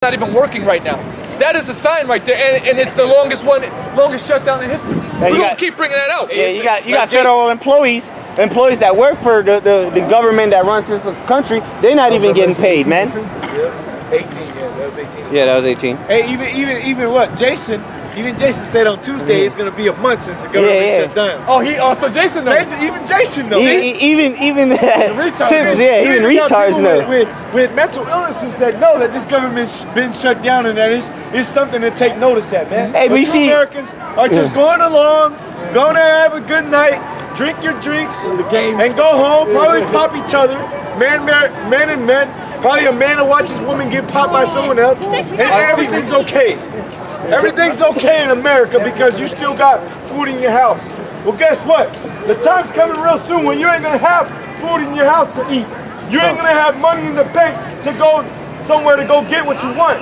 not even working right now. That is a sign right there, and it's the longest shutdown in history. We don't keep bringing that out. Yeah, you got federal employees that work for the government that runs this country. They're not even getting paid, man. Yeah, 18. Yeah, that was 18. Yeah, that was 18. Hey, even what Jason said on Tuesday it's gonna be a month since the government shut down. So Jason knows. Even Jason knows. Even Sims, even retards know. With mental illnesses that know that this government's been shut down and that it's something to take notice at, man. Hey, but you Americans are just going along, going to have a good night, drink your drinks, and go home. Probably pop each other, man and men. Probably a man will watch his woman get popped by someone else, and everything's okay. Everything's okay in America because you still got food in your house. Well, guess what? The time's coming real soon when you ain't gonna have food in your house to eat. You ain't gonna have money in the bank to go somewhere to go get what you want.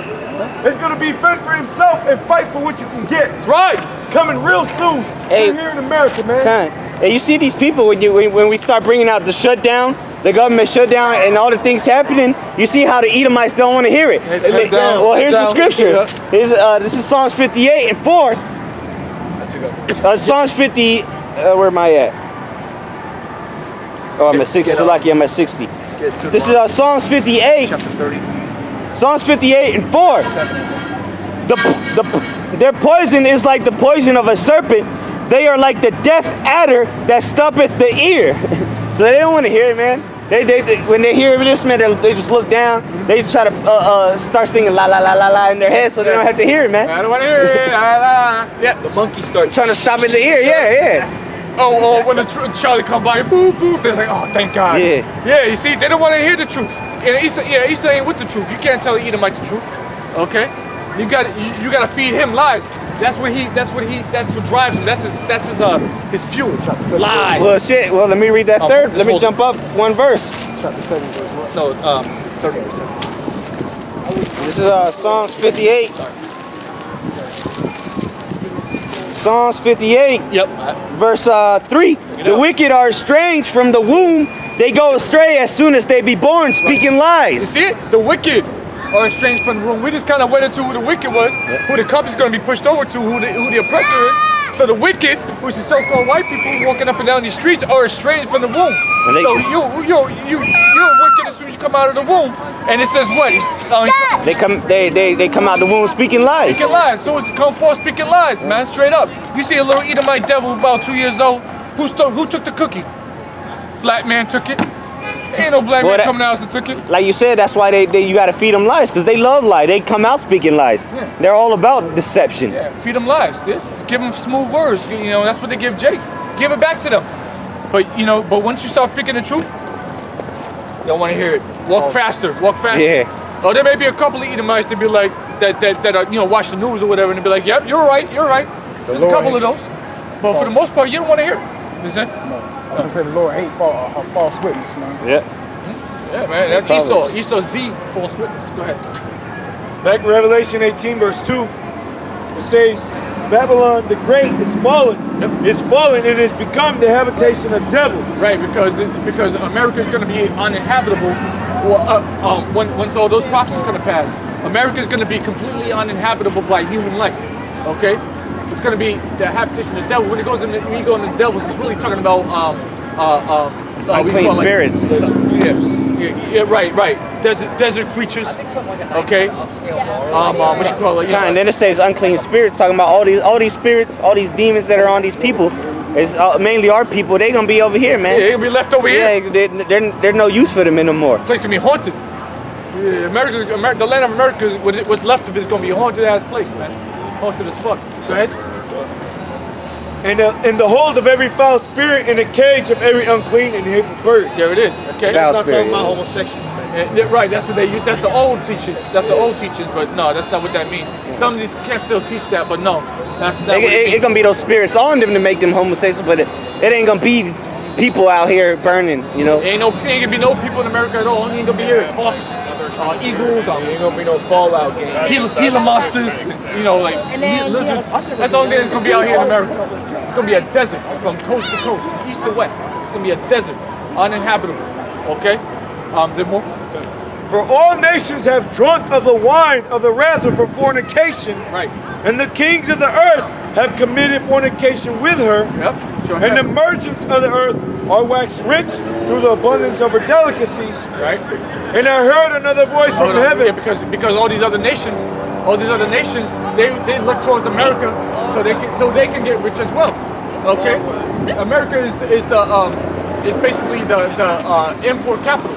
It's gonna be fend for himself and fight for what you can get. That's right. Coming real soon. Hey, here in America, man. Hey, you see these people when we start bringing out the shutdown, the government shutdown, and all the things happening. You see how the Edomites don't want to hear it. Well, here's the scripture. This is Psalms 58 and 4. Psalms 50. Where am I at? Oh, I'm at 60. Lucky, I'm at 60. This is Psalms 58. Chapter 30. Psalms 58 and 4. Their poison is like the poison of a serpent. They are like the deaf adder that stoppeth the ear. So they don't want to hear it, man. They when they hear this, man, they just look down. They try to start singing la la la la la in their head, so they don't have to hear it, man. I don't want to hear it. La, la. Yeah, the monkey starts trying to stop in the ear. Yeah. Oh, when the Charlie come by, boop boop, they're like, oh, thank God. Yeah. You see, they don't want to hear the truth. And Esau ain't with the truth. You can't tell Edomite the truth. Okay. You gotta feed him lies. That's what drives him. That's his fuel. Lies. Well, shit. Well, let me read that third. Let me jump up one verse. Chapter 7, verse 1. No, 30%. This is Psalms 58. Psalms 58. Yep. Verse 3. The wicked are estranged from the womb. They go astray as soon as they be born, speaking lies. You see it? The wicked are estranged from the room. We just kind of went into who the wicked was, who the cup is going to be pushed over to, who the oppressor is. So the wicked, which is so-called white people walking up and down these streets, are estranged from the womb. So you're wicked as soon as you come out of the womb. And it says what? They come out the womb speaking lies. Speaking lies. So it's come forth speaking lies, man. Straight up. You see a little Edomite devil about 2 years old. Who took the cookie? Black man took it. Ain't no black man coming out and took it. Like you said, that's why you gotta feed them lies, because they love lies. They come out speaking lies. Yeah. They're all about deception. Yeah, feed them lies, dude. Just give them smooth words. You know, that's what they give Jake. Give it back to them. But once you start speaking the truth, they don't want to hear it. Walk faster. Yeah. Oh, there may be a couple of Edomites that be like that watch the news or whatever, and they be like, yep, you're right. There's a couple of those, but for the most part, you don't want to hear it. Is it? No. That's what I say, the Lord hate false witness, man. Yeah, man, that's Esau. Esau's the false witness. Go ahead. Back in Revelation 18, verse 2, it says, Babylon the Great is fallen. Yep. It's fallen. It has become the habitation of devils. Right, because America is going to be uninhabitable. Once all those prophecies going to pass, America is going to be completely uninhabitable by human life. Okay. It's going to be the habitation of the devil. When you go into the devils, it's really talking about unclean spirits. Right. Desert creatures. Okay. What you call it? And then it says unclean spirits, talking about all these spirits, all these demons that are on these people. It's mainly our people. They're gonna be over here, man. Yeah, they're gonna be left over here. Yeah, they're no use for them anymore. The place to be haunted. Yeah, the land of America, what's left of it is gonna be a haunted ass place, man. Haunted as fuck. Go ahead. And the hold of every foul spirit and the cage of every unclean and hateful bird. There it is. Okay. That's not talking about homosexuals, man. Yeah, right. That's what that's the old teachings. That's the old teachings. But no, that's not what that means. Some of these camps still teach that, but no, that's not. It's gonna be those spirits on them to make them homosexual, but it ain't gonna be people out here burning. You know. Ain't gonna be no people in America at all. Only ain't gonna be here is hawks. Eagles, ain't gonna be no Fallout game. Gila monsters, lizards. That's the only thing that's gonna be out here in America. It's gonna be a desert from coast to coast, east to west. It's gonna be a desert, uninhabitable. Okay? There more? For all nations have drunk of the wine of the wrath of her fornication. Right. And the kings of the earth have committed fornication with her. Yep. Sure And the have. merchants of the earth are waxed rich through the abundance of her delicacies. Right. And I heard another voice from heaven. Yeah, because all these other nations, they look towards America so they can get rich as well. Okay. America is basically the import capital.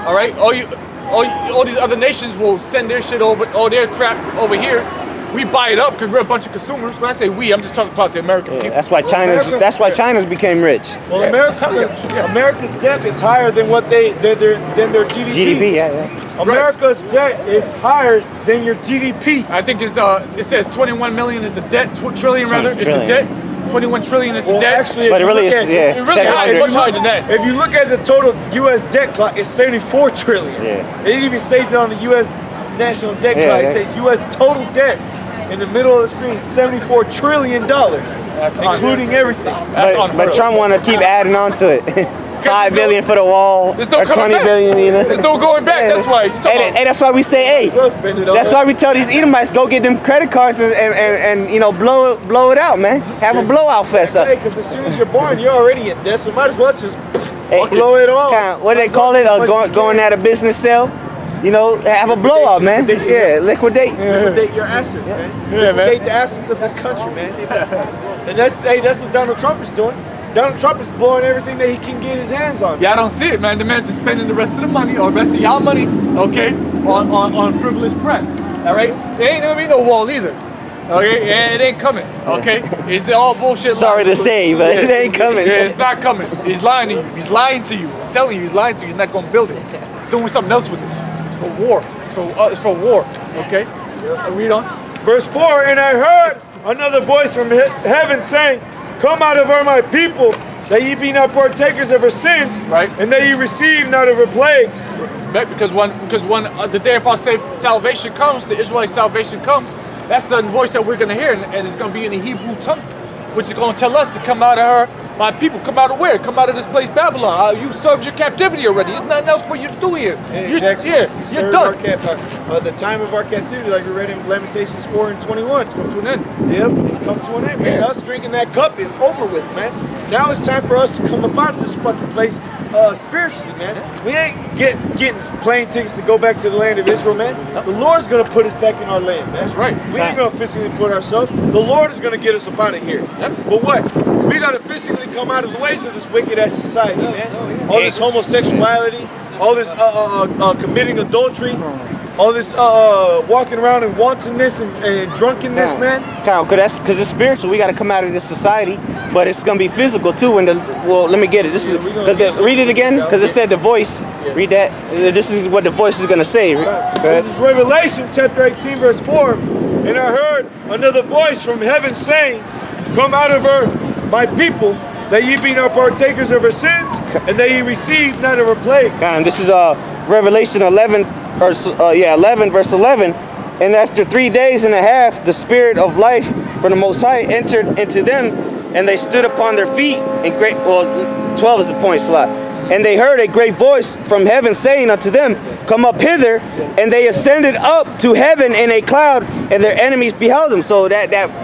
All right. All these other nations will send their shit over, all their crap over here. We buy it up because we're a bunch of consumers. When I say we, I'm just talking about the American people. That's why China's became rich. Well, Yeah. America's debt is higher than their GDP. GDP, yeah. America's debt is higher than your GDP. I think it says 21 million is the debt, trillion rather, is the trillion. debt. 21 trillion is the Well, debt. actually, But it really is, yeah. It really high, much higher than that. If you look at the total U.S. debt clock, it's 74 trillion. Yeah. It even says it on the U.S. national debt Yeah, clock. It yeah. says U.S. total debt in the middle of the screen, $74 trillion, including everything. But Trump want to keep adding on to it. 5 billion for the wall, There's no or 20 coming back. billion, you know. There's no going back. That's why. Hey, that's why we say, hey, Well, spend it all. that's why we tell these Edomites, go get them credit cards and you know, blow it out, man. Have a blowout fest up. Hey, because as soon as you're born, you're already in debt, so might as well just Hey, blow it all. What do they call it? Going at a business sale? You know, have a blowout, man. Yeah, liquidate. Liquidate your assets, man. Yeah, man. Liquidate the assets of this country, man. And that's what Donald Trump is doing. Donald Trump is blowing everything that he can get his hands on. Y'all don't see it, man. The man is spending the rest of the money, or the rest of y'all money, okay, on frivolous crap. All right? There ain't gonna be no wall either. Okay? Yeah, it ain't coming. Okay? It's all bullshit. Sorry lies. to say, but it ain't coming. Yeah, it's not coming. He's lying to you. He's lying to you. I'm telling you, he's lying to you. He's not gonna build it. He's doing something else with it. It's for war. It's for war. Okay? Read on. Verse 4, and I heard another voice from heaven saying, come out of her, my people, that ye be not partakers of her sins, Right. and that ye receive not of her plagues. Right, because when the day of our salvation comes, the Israelite salvation comes, that's the voice that we're going to hear, and it's going to be in the Hebrew tongue, which is going to tell us to come out of her. My people, come out of where? Come out of this place, Babylon. You served your captivity already. There's nothing else for you to do here. Exactly. You're done. The time of our captivity, like we read in Lamentations 4 and 21. To an end. Yep, it's come to an end, man. Yeah. Us drinking that cup is over with, man. Now it's time for us to come up out of this fucking place spiritually, man. We ain't getting plane tickets to go back to the land of Israel, man. The Lord's gonna put us back in our land, man. That's right. We ain't gonna physically put ourselves. The Lord is gonna get us up out of here. Yep. But what? We gotta physically come out of the ways of this wicked ass society, man. All this homosexuality, all this committing adultery, all this walking around in wantonness and drunkenness, man. Because it's spiritual. We got to come out of this society, but it's gonna be physical too. Let me get it. This is read it again, because it said the voice. Read that. This is what the voice is gonna say. Go ahead. This is Revelation chapter 18, verse 4. And I heard another voice from heaven saying, come out of her, my people, that ye be not partakers of her sins, and that ye receive not of her plague. This is Revelation 11, verse 11. And after 3 days and a half, the Spirit of life from the Most High entered into them, and they stood upon their feet. And 12 is the point slot. And they heard a great voice from heaven saying unto them, come up hither. And they ascended up to heaven in a cloud, and their enemies beheld them. So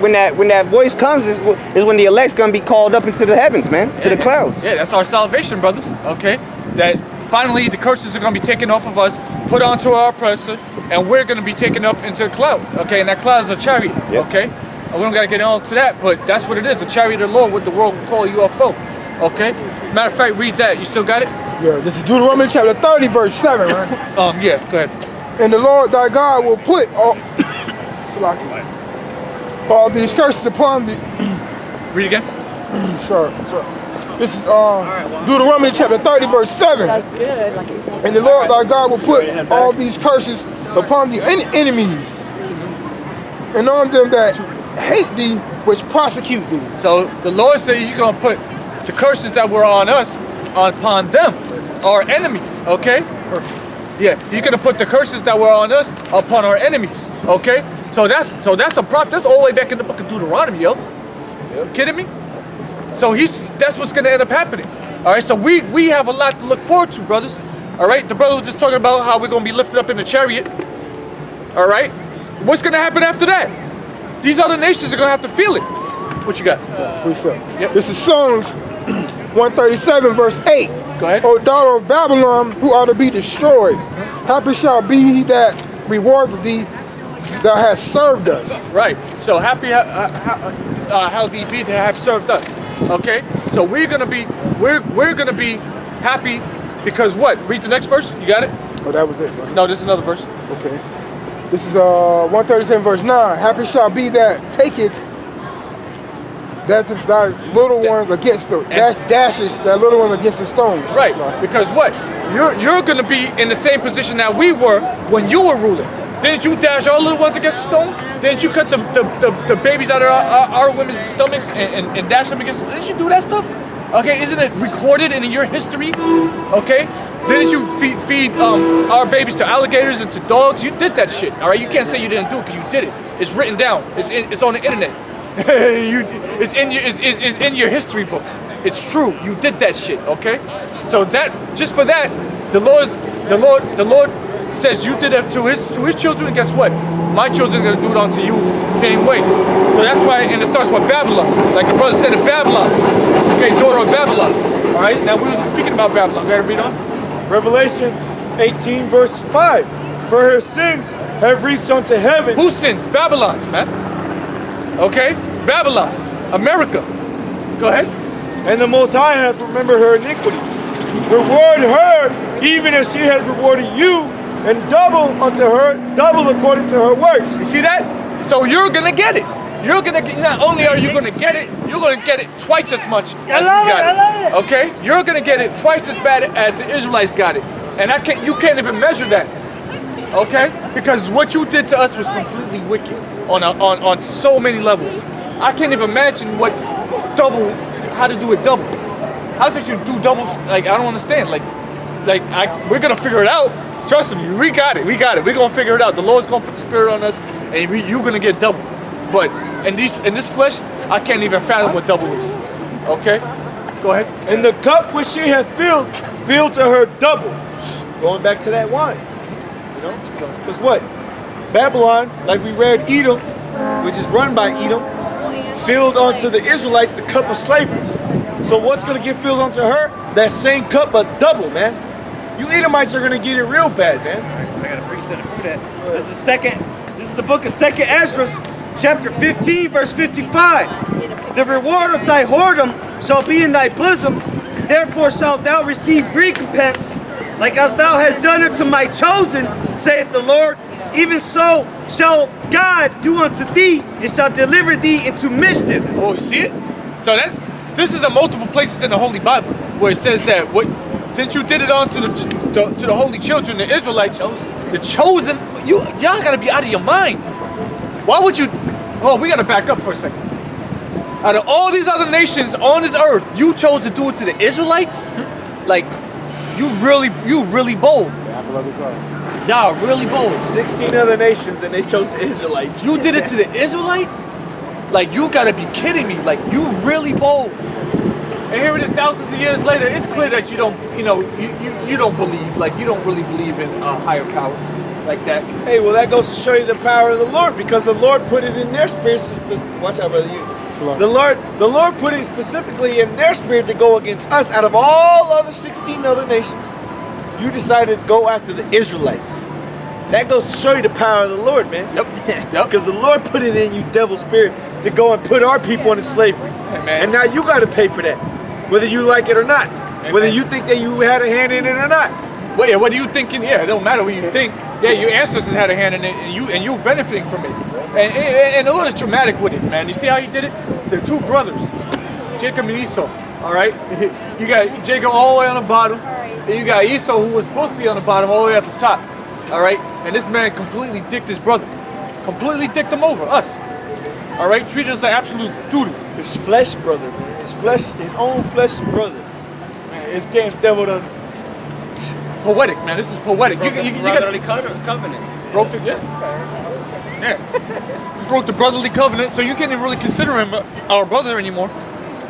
when that voice comes is when the elect's gonna be called up into the heavens, man, to the clouds. Yeah, that's our salvation, brothers. Okay? That finally the curses are going to be taken off of us, put onto our oppressor, and we're going to be taken up into the cloud. Okay? And that cloud is a chariot. Yep. Okay? And we don't got to get on to that, but that's what it is. A chariot of the Lord, what the world will call UFO. Okay? Matter of fact, read that. You still got it? Yeah, this is Deuteronomy chapter 30, verse 7, right? Yeah, go ahead. And the Lord thy God will put all these curses upon thee. Read again. Sorry. This is Deuteronomy chapter 30, verse 7. And the Lord thy God will put all these curses upon the enemies, and on them that hate thee, which prosecute thee. So the Lord says he's going to put the curses that were on us upon them, our enemies, okay? Yeah, he's going to put the curses that were on us upon our enemies, okay? So that's a prophet. That's all the way back in the book of Deuteronomy, yo. You kidding me? So that's what's going to end up happening. All right, so we have a lot to look forward to, brothers. All right, the brother was just talking about how we're gonna be lifted up in the chariot. All right, what's gonna happen after that? These other nations are gonna have to feel it. What you got? Precept. Yep. This is Psalms 137, verse 8. Go ahead. O daughter of Babylon, who ought to be destroyed, happy shall be he that rewardeth thee that has served us. Right. So happy how thee be to have served us. Okay. So we're gonna be happy because what? Read the next verse. You got it? Oh, that was it, right? No, this is another verse. Okay. This is 137, verse 9. Happy shall be that taketh that thy little ones against the dashes that little ones against the stones. Right. Because what? You're gonna be in the same position that we were when you were ruling. Didn't you dash our little ones against the stone? Didn't you cut the babies out of our women's stomachs and dash them against? Didn't you do that stuff? Okay, isn't it recorded in your history? Okay, didn't you feed our babies to alligators and to dogs? You did that shit. All right, you can't say you didn't do it because you did it. It's written down. It's on the internet. It's in your history books. It's true. You did that shit. Okay, so that just for that, the Lord says you did it to his children. Guess what? My children are gonna do it unto you the same way. So that's why, and it starts with Babylon, like the brother said in Babylon. Okay, daughter of Babylon. All right. Now we were just speaking about Babylon. Go ahead, read on. Revelation 18 verse 5. For her sins have reached unto heaven. Who sins? Babylon's, man. Okay, Babylon, America. Go ahead. And the Most High hath remembered her iniquities. Reward her even as she hath rewarded you, and double unto her, double according to her works. You see that? So you're gonna get it. You're gonna get, not only are you gonna get it, you're gonna get it twice as much as we got it. Okay? You're gonna get it twice as bad as the Israelites got it. And you can't even measure that. Okay? Because what you did to us was completely wicked on so many levels. I can't even imagine how to do it double. How could you do doubles? Like, I don't understand. We're gonna figure it out. Trust me, we got it. We're gonna figure it out. The Lord's gonna put the spirit on us, and you're gonna get double. But in this flesh, I can't even fathom what double is. Okay? Go ahead. And the cup which she hath filled to her double. Going back to that wine. You know? Because what? Babylon, like we read, Edom, which is run by Edom, filled onto the Israelites the cup of slavery. So what's going to get filled onto her? That same cup, but double, man. You Edomites are going to get it real bad, man. I got a precept for that. This is the book of 2nd Ezra, chapter 15, verse 55. The reward of thy whoredom shall be in thy bosom, therefore shalt thou receive recompense, like as thou hast done unto my chosen, saith the Lord, even so shall God do unto thee, and shall deliver thee into mischief. Oh, you see it? So this is in multiple places in the Holy Bible where it says that since you did it on to the holy children, the Israelites, the chosen, y'all gotta be out of your mind. Why would you? Oh, we gotta back up for a second. Out of all these other nations on this earth, you chose to do it to the Israelites? Like, you really bold. Y'all really bold. 16 other nations and they chose the Israelites. You did it to the Israelites? Like, you gotta be kidding me. Like, you really bold. And here it is, thousands of years later, it's clear that you don't believe, like, you don't really believe in a higher power like that. Hey, well, that goes to show you the power of the Lord, because the Lord put it in their spirit. Watch out, brother. The Lord put it specifically in their spirit to go against us. Out of all other 16 other nations, you decided to go after the Israelites. That goes to show you the power of the Lord, man. Yep. Because the Lord put it in you, devil spirit, to go and put our people into slavery. Amen. And now you got to pay for that, whether you like it or not. Amen. Whether you think that you had a hand in it or not. Well, yeah, what are you thinking? Yeah, it don't matter what you think. Yeah, your ancestors had a hand in it, and you benefiting from it. And the Lord is dramatic with it, man. You see how he did it? They're two brothers, Jacob and Esau. All right, you got Jacob all the way on the bottom, and you got Esau, who was supposed to be on the bottom, all the way at the top. All right, and this man completely dicked his brother, completely dicked him over us. All right, treated us like absolute doo-doo. His flesh brother, man. His own flesh brother. Man, this damn devil done. Poetic, man. This is poetic. You brotherly covenant. Broke the broke the brotherly covenant, so you can't even really consider him our brother anymore.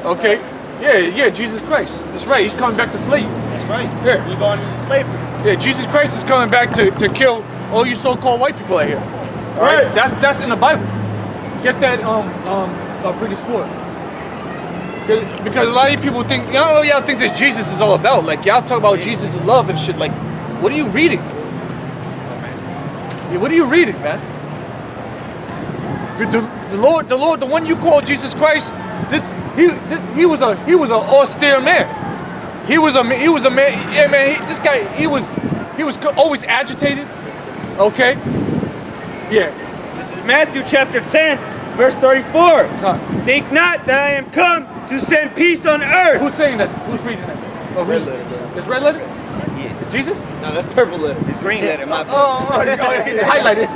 Okay. Yeah, Jesus Christ. That's right. He's coming back to slave. That's right. Yeah. We're going into slavery. Yeah, Jesus Christ is coming back to kill all you so-called white people out here. All right? That's in the Bible. Get that bring a sword. Because a lot of you people think, y'all think that Jesus is all about. Like, y'all talk about Jesus' love and shit. Like, what are you reading? Yeah, what are you reading, man? The Lord, the one you call Jesus Christ, he was an austere man. He was a man. Yeah, man. This guy, he was always agitated. Okay. Yeah. This is Matthew chapter 10, verse 34. Think not that I am come to send peace on earth. Who's saying that? Who's reading that? Oh, red letter. It's red letter? Yeah. Jesus? No, that's purple letter. It's green letter. My Highlighted.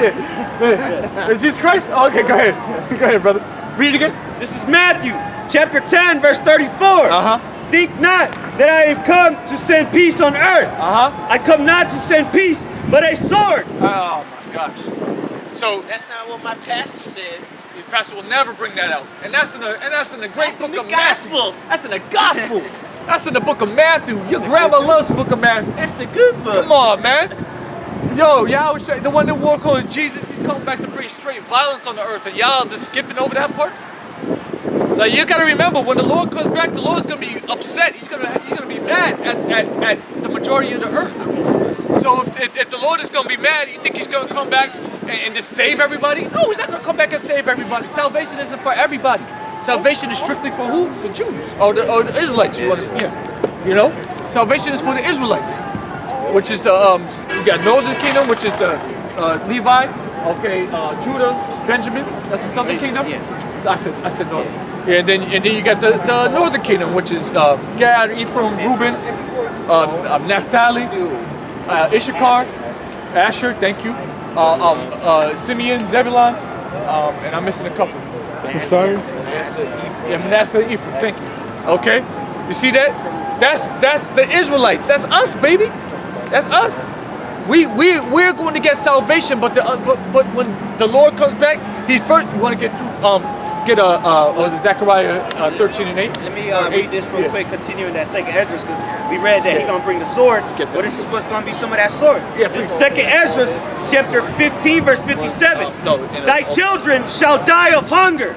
Is Jesus Christ? Oh, okay, go ahead. Go ahead, brother. Read it again. This is Matthew chapter 10, verse 34. Think not that I am come to send peace on earth. I come not to send peace, but a sword. Oh my gosh. So That's not what my pastor said. your pastor will never bring that out. And that's in the great book of gospel. Matthew. That's in the gospel. That's in the book of Matthew. Your grandma loves the book of Matthew. That's the good book. Come on, man. Yo, y'all was the one that wore calling Jesus, he's coming back to bring straight violence on the earth, and y'all just skipping over that part? Like, you gotta remember, when the Lord comes back, the Lord's gonna be upset. He's gonna be mad at the majority of the earth. So if the Lord is gonna be mad, you think he's gonna come back and just save everybody? No, he's not gonna come back and save everybody. Salvation isn't for everybody. Salvation is strictly for who? The Jews or the Israelites. You know, salvation is for the Israelites, which is the you got Northern Kingdom, which is the Levi, okay, Judah, Benjamin. That's the Southern Kingdom. Yes. I said Northern. Yeah, and then you got the Northern Kingdom, which is Gad, Ephraim, Reuben, Naphtali, Issachar, Asher. Thank you. Simeon, Zebulon, and I'm missing a couple. Sorry? Yeah, Manasseh, Ephraim. Thank you. Okay, you see that? That's the Israelites. That's us, baby. That's us. We're going to get salvation, but when the Lord comes back, He first. You want to get was it Zechariah 13 and 8? Let me read this real quick, continuing that second Ezra, because we read that he's going to bring the sword. Well, this is what's going to be some of that sword. Yeah, this is second Ezra, chapter 15, verse 57. Thy children shall die of hunger,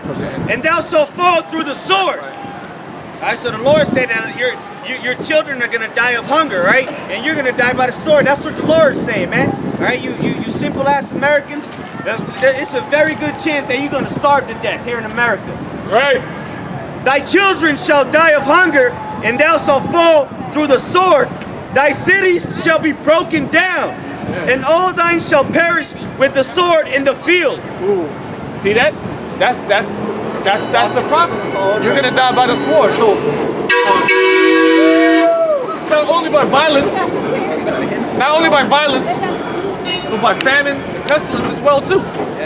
and thou shalt fall through the sword. All right, so the Lord said that your children are going to die of hunger, right? And you're going to die by the sword. That's what the Lord is saying, man. All right, you simple ass Americans, it's a very good chance that you're going to starve to death here in America. Right. Thy children shall die of hunger, and thou shalt fall through the sword. Thy cities shall be broken down, and all thine shall perish with the sword in the field. Ooh. See that? That's the prophecy. You're gonna die by the sword. So not only by violence, but by famine and pestilence as well too.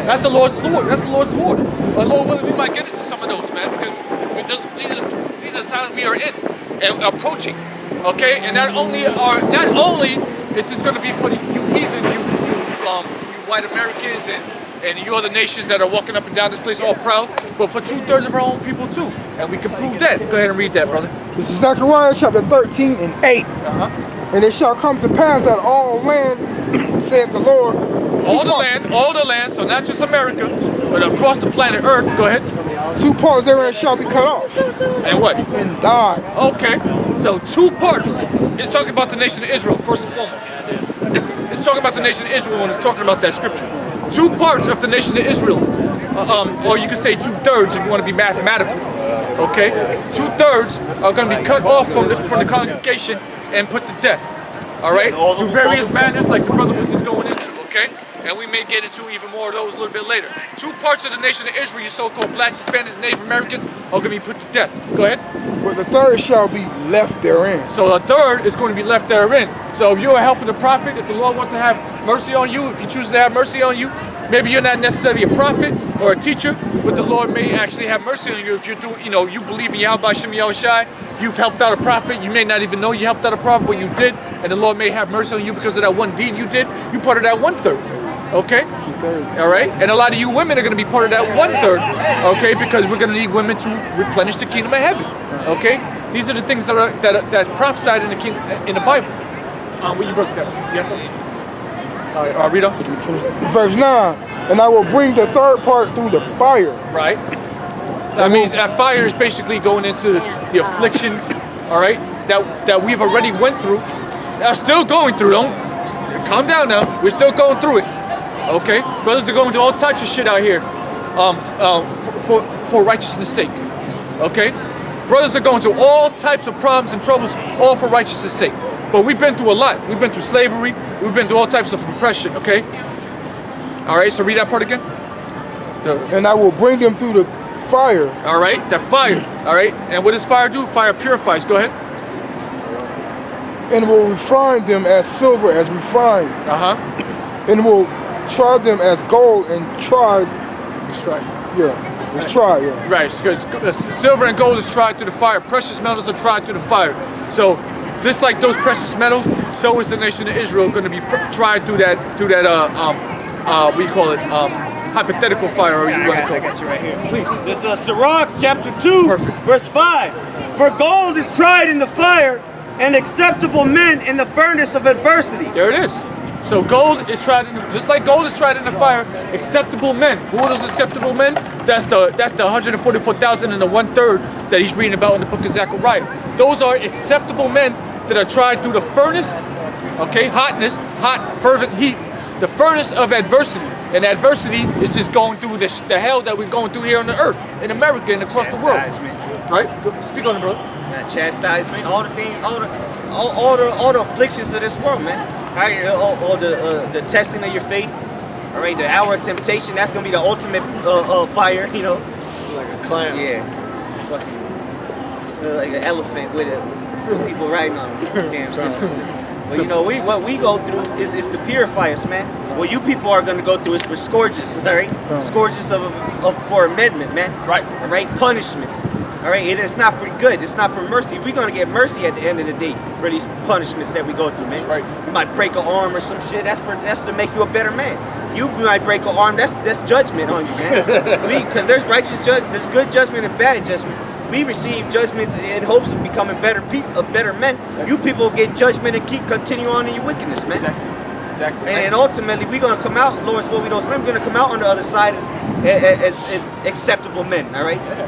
That's the Lord's sword. That's the Lord's sword. But Lord willing, we might get into some of those, man, because these are the times we are in and approaching. Okay, and not only is this going to be for you heathen, you white Americans and you other nations that are walking up and down this place all proud, but for 2/3 of our own people too, and we can prove that. Go ahead and read that, brother. This is Zechariah chapter 13 and 8. And it shall come to pass that all land, saith the Lord. All the land, so not just America, but across the planet Earth. Go ahead. 2 parts thereon shall be cut off. And what? And die. Okay, so 2 parts. It's talking about the nation of Israel, first and foremost. It's talking about the nation of Israel when it's talking about that scripture. 2 parts of the nation of Israel, or you could say 2/3 if you want to be mathematical. Okay, 2/3 are going to be cut off from the congregation and put to death. All right, through various manners, like the brother was just going into. Okay, and we may get into even more of those a little bit later. 2 parts of the nation of Israel, you so-called blacks, Hispanics, Native Americans, are going to be put to death. Go ahead. But the third shall be left therein. So a third is going to be left therein. So if you are helping the prophet, if the Lord wants to have mercy on you, if He chooses to have mercy on you, maybe you're not necessarily a prophet or a teacher, but the Lord may actually have mercy on you if you do, you believe in Yahweh Shem Yahushai. You've helped out a prophet. You may not even know you helped out a prophet, but you did, and the Lord may have mercy on you because of that one deed you did. You part of that 1/3. Okay? 2/3. All right? And a lot of you women are going to be part of that 1/3. Okay? Because we're going to need women to replenish the kingdom of heaven. Okay? These are the things that's prophesied in the Bible. what you brought together. Yes, sir. All right, read on. Verse 9, and I will bring the third part through the fire. Right. That means that fire is basically going into the afflictions, all right, that we've already went through. Are still going through them. Calm down now. We're still going through it. Okay, brothers are going through all types of shit out here, for righteousness' sake. Okay, brothers are going through all types of problems and troubles, all for righteousness' sake. But we've been through a lot. We've been through slavery. We've been through all types of oppression. Okay. All right. So read that part again. And I will bring them through the fire. All right. That fire. All right. And what does fire do? Fire purifies. Go ahead. And will refine them as silver as refined. And will try them as gold and tried. It's tried. Yeah. It's tried. Yeah. Right. Because silver and gold is tried through the fire. Precious metals are tried through the fire. So just like those precious metals, so is the nation of Israel going to be tried through that what do you call it? Hypothetical fire. Or I got you right here. Please. This is Sirach chapter 2, verse 5. For gold is tried in the fire, and acceptable men in the furnace of adversity. There it is. So gold is tried, just like gold is tried in the fire. Acceptable men. Who are those acceptable men? That's the 144,000 and the 1/3 that he's reading about in the book of Zechariah. Those are acceptable men that are tried through the furnace. Okay, hot, fervent heat. The furnace of adversity. And adversity is just going through the hell that we're going through here on the earth, in America and across the world. Right? Speak on it, bro. Chastisement, all the things, all the afflictions of this world, man. Right? All the testing of your faith. All right, the hour of temptation. That's gonna be the ultimate fire, you know. Like a clown. Yeah. Fucking like an elephant with people riding on them. Damn simple. But you know, what we go through is to purify us, man. What you people are gonna go through is for scourges, all right? Scourges for amendment, man. Right. All right, punishments. All right, it's not for good. It's not for mercy. We're gonna get mercy at the end of the day for these punishments that we go through, man. Right. You might break an arm or some shit. That's to make you a better man. You might break an arm. That's judgment on you, man. Because there's righteous judgment, there's good judgment and bad judgment. We receive judgment in hopes of becoming better people, better men. You people get judgment and continue on in your wickedness, man. Exactly. And ultimately, we're gonna come out, Lord's will we don't swim. We're gonna come out on the other side as acceptable men. All right. Yeah.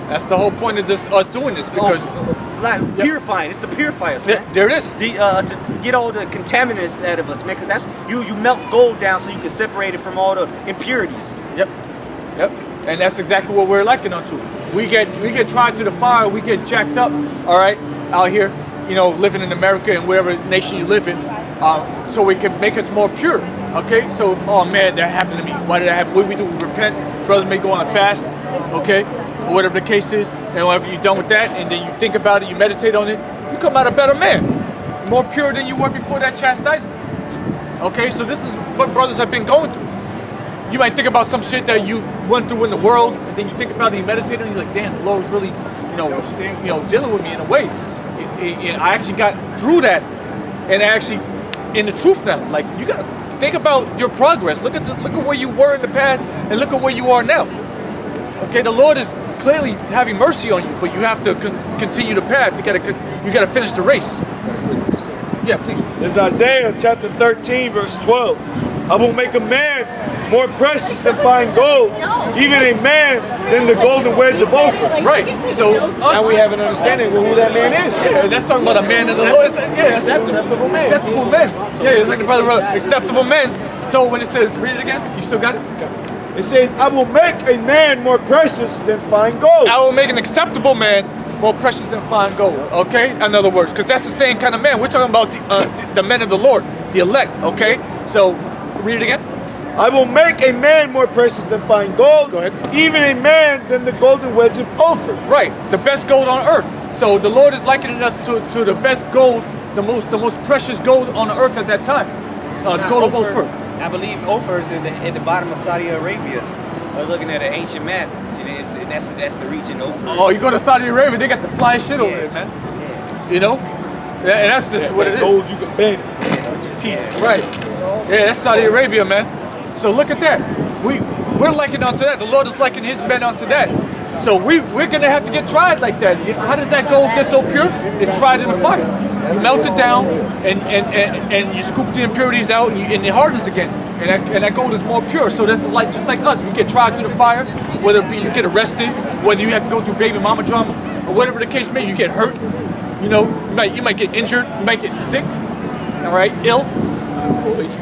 That's the whole point of us doing this, because it's like purifying. It's to purify us, man. There it is. To get all the contaminants out of us, man. Because that's you melt gold down so you can separate it from all the impurities. Yep. And that's exactly what we're likened unto. We get tried through the fire. We get jacked up. All right, out here, you know, living in America and wherever nation you live in, so we can make us more pure. Okay. So, oh man, that happened to me. Why did that happen? What do we do? We repent. Brothers may go on a fast. Okay. Or whatever the case is, and whenever you're done with that, and then you think about it, you meditate on it, you come out a better man, more pure than you were before that chastisement. Okay, so this is what brothers have been going through. You might think about some shit that you went through in the world, and then you think about it, you meditate on it, you're like, damn, the Lord's really, dealing with me in a way. I actually got through that, and actually in the truth now. Like, you gotta think about your progress. Look at where you were in the past, and look at where you are now. Okay, the Lord is clearly having mercy on you, but you have to continue the path. You gotta finish the race. Yeah, please. It's Isaiah chapter 13, verse 12. I will make a man more precious than fine gold, even a man than the golden wedge of Ophir. Right. So now we have an understanding of who that man is. Yeah, that's talking about a man of the Lord. Acceptable man. Acceptable men. Yeah, it's like the brother wrote, acceptable men. So when it says, read it again. You still got it? It says, I will make a man more precious than fine gold. I will make an acceptable man more precious than fine gold. Okay? In other words, because that's the same kind of man. We're talking about the men of the Lord, the elect. Okay? So, read it again. I will make a man more precious than fine gold. Go ahead. Even a man than the golden wedge of Ophir. Right. The best gold on earth. So the Lord is likening us to the best gold, the most precious gold on the earth at that time. The gold of Ophir. I believe Ophir is at the bottom of Saudi Arabia. I was looking at an ancient map, and that's the region Ophir. Oh, you go to Saudi Arabia, they got the fly shit over there, man. Yeah. You know? And that's just what it is. Gold you can bend with your teeth. Right. Yeah, that's Saudi Arabia, man. So look at that. We're liking onto that. The Lord is liking his men onto that. So we're gonna have to get tried like that. How does that gold get so pure? It's tried in the fire. you melt it down, and you scoop the impurities out, and it hardens again. And that gold is more pure. So that's like just like us. We get tried through the fire, whether it be you get arrested, whether you have to go through baby mama drama, or whatever the case may be, you get hurt. You know, you might get injured, you might get sick, all right, ill.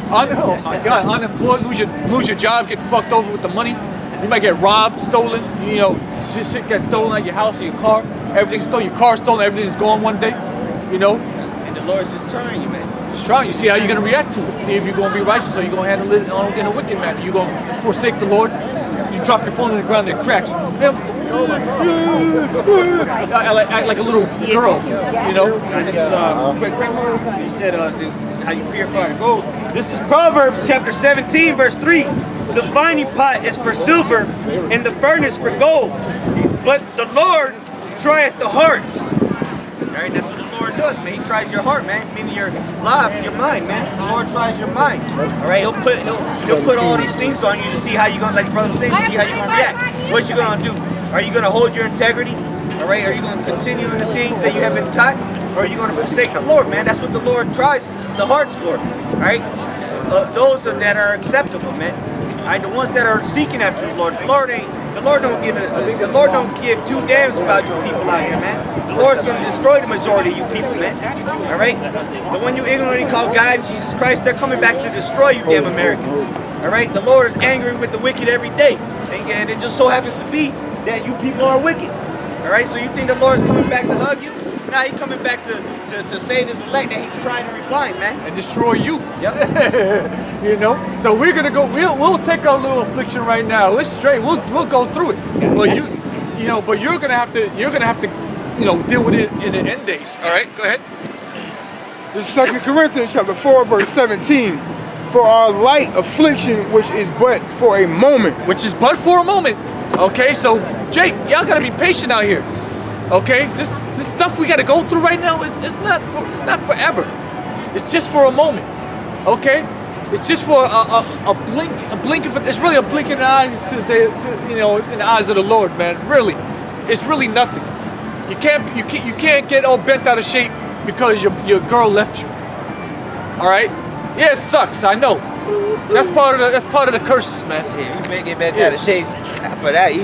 Oh my God, unemployed, lose your job, get fucked over with the money. You might get robbed, stolen, you know, shit gets stolen out of your house or your car. Everything's stolen, your car's stolen, everything's gone one day, you know. And the Lord's just trying you, man. Just trying, you see how you're gonna react to it. See if you're gonna be righteous or you're gonna handle it in a wicked manner. You're gonna forsake the Lord, you drop your phone on the ground and it cracks. Man, act like a little girl, you know. This is quick principle. He said how you purify the gold. This is Proverbs chapter 17, verse 3. The vining pot is for silver, and the furnace for gold. But the Lord trieth the hearts. All right, that's what the Lord does, man. He tries your heart, man. Meaning your life, your mind, man. The Lord tries your mind. All right, he'll put all these things on you to see how you're gonna, like your brother was saying, to see how you're gonna react. What you gonna do? Are you gonna hold your integrity? All right, are you gonna continue in the things that you have been taught? Or are you gonna forsake the Lord, man? That's what the Lord tries the hearts for. All right, those that are acceptable, man. All right, the ones that are seeking after the Lord. The Lord don't give two damns about you people out here, man. The Lord's gonna destroy the majority of you people, man. All right, but when you ignorantly call God Jesus Christ, they're coming back to destroy you, damn Americans. All right, the Lord is angry with the wicked every day, and it just so happens to be that you people are wicked. All right, so you think the Lord's coming back to hug you? Nah, he's coming back to save his elect that he's trying to refine, man. And destroy you. Yep. You know. So we're gonna go. We'll take our little affliction right now. We're straight. We'll go through it. But but you're gonna have to deal with it in the end days. All right. Go ahead. This is 2 Corinthians chapter 4, verse 17. For our light affliction, which is but for a moment. Which is but for a moment. Okay. So Jake, y'all gotta be patient out here. Okay. This stuff we gotta go through right now is not forever. It's just for a moment. Okay. It's just for a blink of it's really a blink in the eye in the eyes of the Lord, man. Really, it's really nothing. You can't get all bent out of shape because your girl left you. All right? Yeah, it sucks. I know. That's part of the curses, man. Yeah, you may get bent out of shape for that.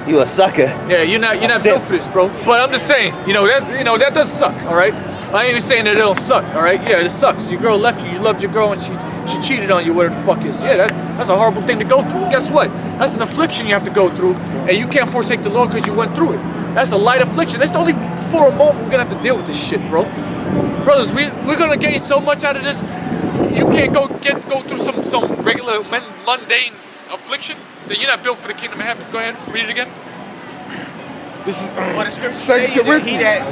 You a sucker. Yeah, you're not built for this, bro. But I'm just saying, that does suck. All right? I ain't even saying that it don't suck. All right? Yeah, it sucks. Your girl left you. You loved your girl and she cheated on you, whatever the fuck is. Yeah, that's a horrible thing to go through. Guess what? That's an affliction you have to go through, and you can't forsake the Lord because you went through it. That's a light affliction. That's only for a moment we're gonna have to deal with this shit, bro. Brothers, we're gonna gain so much out of this. You can't go through some regular mundane affliction that you're not built for the kingdom of heaven. Go ahead, read it again. This is what the scripture say that he that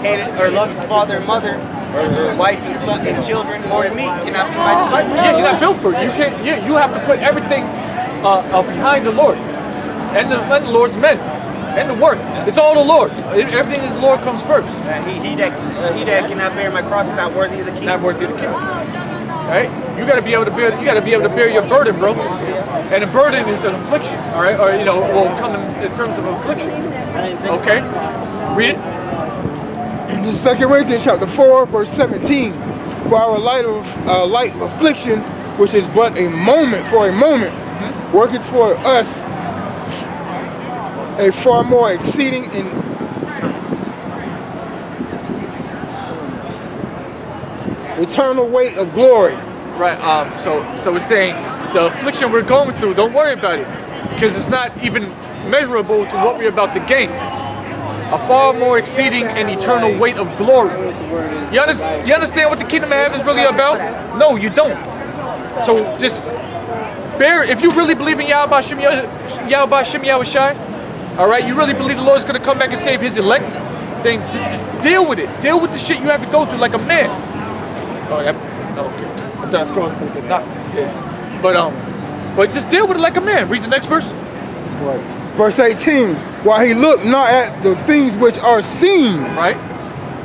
hated or loved his father and mother or wife and son and children more than me cannot be my disciple. Yeah, you're not built for it. You can't. You have to put everything behind the Lord and the Lord's men and the work. It's all the Lord. Everything is the Lord comes first. He that cannot bear my cross is not worthy of the kingdom. Not worthy of the kingdom. Right? You got to be able to bear. You got to be able to bear your burden, bro. And a burden is an affliction. All right, or will come in terms of affliction. Okay, read it. This is 2 Corinthians chapter 4, verse 17. For our light affliction, which is but a moment, worketh for us a far more exceeding and eternal weight of glory. Right. So we're saying the affliction we're going through, don't worry about it, because it's not even measurable to what we're about to gain. A far more exceeding and eternal weight of glory. You understand what the kingdom of heaven is really about? No, you don't. So just bear. If you really believe in Yahweh Shem Yahushai, all right, you really believe the Lord is going to come back and save His elect, then just deal with it. Deal with the shit you have to go through like a man. Okay. I thought I was close, not. Yeah. But just deal with it like a man. Read the next verse. Right. Verse 18. While he looked not at the things which are seen, right,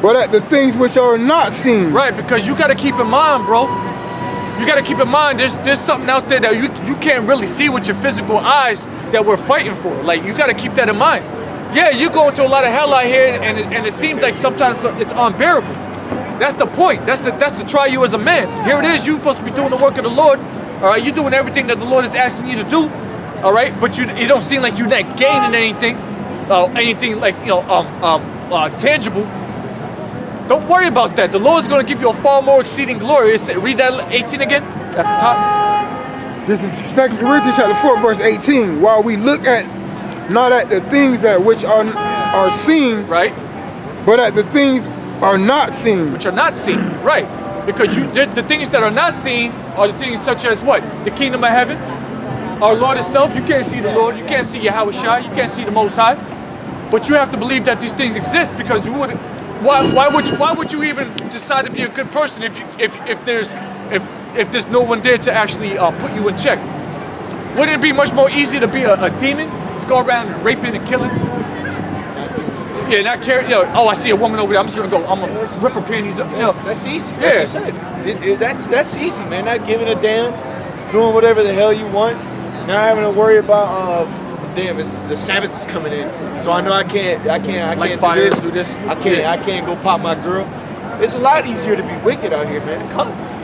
but at the things which are not seen. Right, because you got to keep in mind, bro. You got to keep in mind there's something out there that you can't really see with your physical eyes that we're fighting for. Like, you got to keep that in mind. Yeah, you go into a lot of hell out here, and it seems like sometimes it's unbearable. That's the point. That's to try you as a man. Here it is. You're supposed to be doing the work of the Lord. All right, you're doing everything that the Lord is asking you to do. All right, but it don't seem like you're not gaining anything, anything like tangible. Don't worry about that. The Lord is going to give you a far more exceeding glory. Read that 18 again at the top. This is 2 Corinthians chapter 4, verse 18. While we look at not at the things that which are seen, right, but at the things are not seen. Which are not seen, right? Because the things that are not seen are the things such as what? The kingdom of heaven, our Lord itself. You can't see the Lord. You can't see Yahweh Shai. You can't see the Most High. But you have to believe that these things exist, because you wouldn't. Why would you even decide to be a good person if there's no one there to actually put you in check? Wouldn't it be much more easy to be a demon, just go around raping and killing? Yeah, not care. Oh, I see a woman over there. I'm just gonna go. I'm gonna rip her panties up. That's easy. Like Yeah. you said, that's easy, man. Not giving a damn, doing whatever the hell you want, not having to worry about damn, the Sabbath is coming in, so I know I can't fire, do this. I can't go pop my girl. It's a lot easier to be wicked out here, man.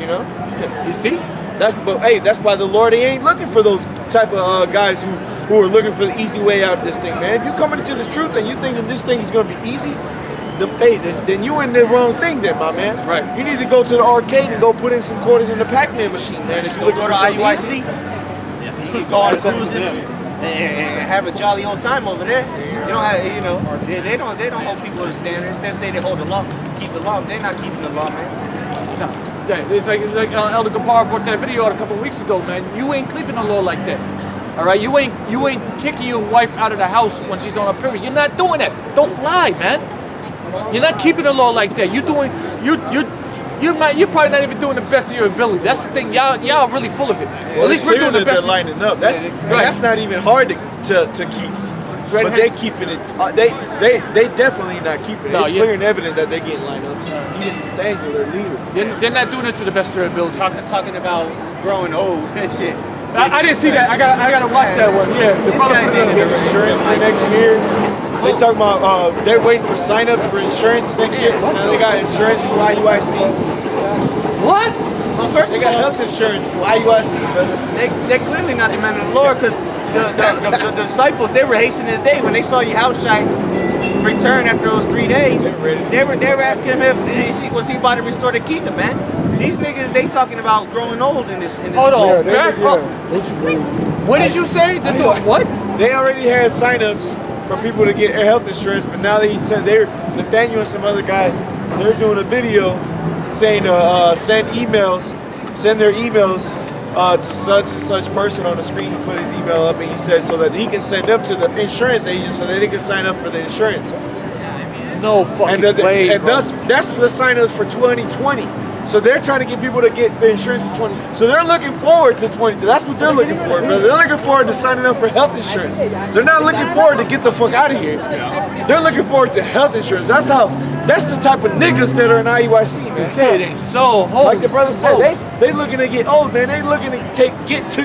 You know. You see? That's why the Lord, he ain't looking for those type of guys who are looking for the easy way out of this thing, man. If you coming into this truth and you think that this thing is gonna be easy, then you in the wrong thing, then, my man. Right. You need to go to the arcade and go put in some quarters in the Pac-Man machine, man. If you're looking for something easy. You can go on cruises and have a jolly old time over there. You don't have, they don't hold people to standards. They say they hold the law, keep the law. They're not keeping the law, man. No. Yeah, it's like Elder Gabar brought that video out a couple of weeks ago, man. You ain't keeping the law like that. All right, you ain't kicking your wife out of the house when she's on her period. You're not doing that. Don't lie, man. You're not keeping the law like that. You're probably not even doing the best of your ability. That's the thing. Y'all really full of it. Well, at least we're doing the best. They're lining up. That's not even hard to keep. But they keeping it. They definitely not keeping it. No, it's clear and evident that they getting lineups. Even Daniel, their leader. They're not doing it to the best of their ability. Talking about growing old and shit. I didn't see that. I gotta watch that one. Yeah, These guys ain't Their insurance for next year. They talking about they're waiting for signups for insurance next year. So now they got insurance for IUIC. What? Well, first They of got all, health insurance for IUIC, brother. they're clearly not the men of the Lord, because the disciples, they were hastening the day when they saw Yahushua return after those 3 days. They were asking him if was he about to restore the kingdom, man. These niggas, they talking about growing old in this. Hold on, back up. What did you say? They're doing what? They already had signups for people to get health insurance, but now they're Nathaniel and some other guy, they're doing a video saying send their emails to such and such person on the screen. He put his email up and he said so that he can send them to the insurance agent so that they can sign up for the insurance. No fucking way, And bro. that's for the signups for 2020. So they're trying to get people to get the insurance for 20. So they're looking forward to 20. That's what they're looking for, brother. They're looking forward to signing up for health insurance. They're not looking forward to get the fuck out of here. They're looking forward to health insurance. That's the type of niggas that are in IUIC, man. Say it ain't so. Holy Like the brother said, smoke. they looking to get old, man. They looking to get to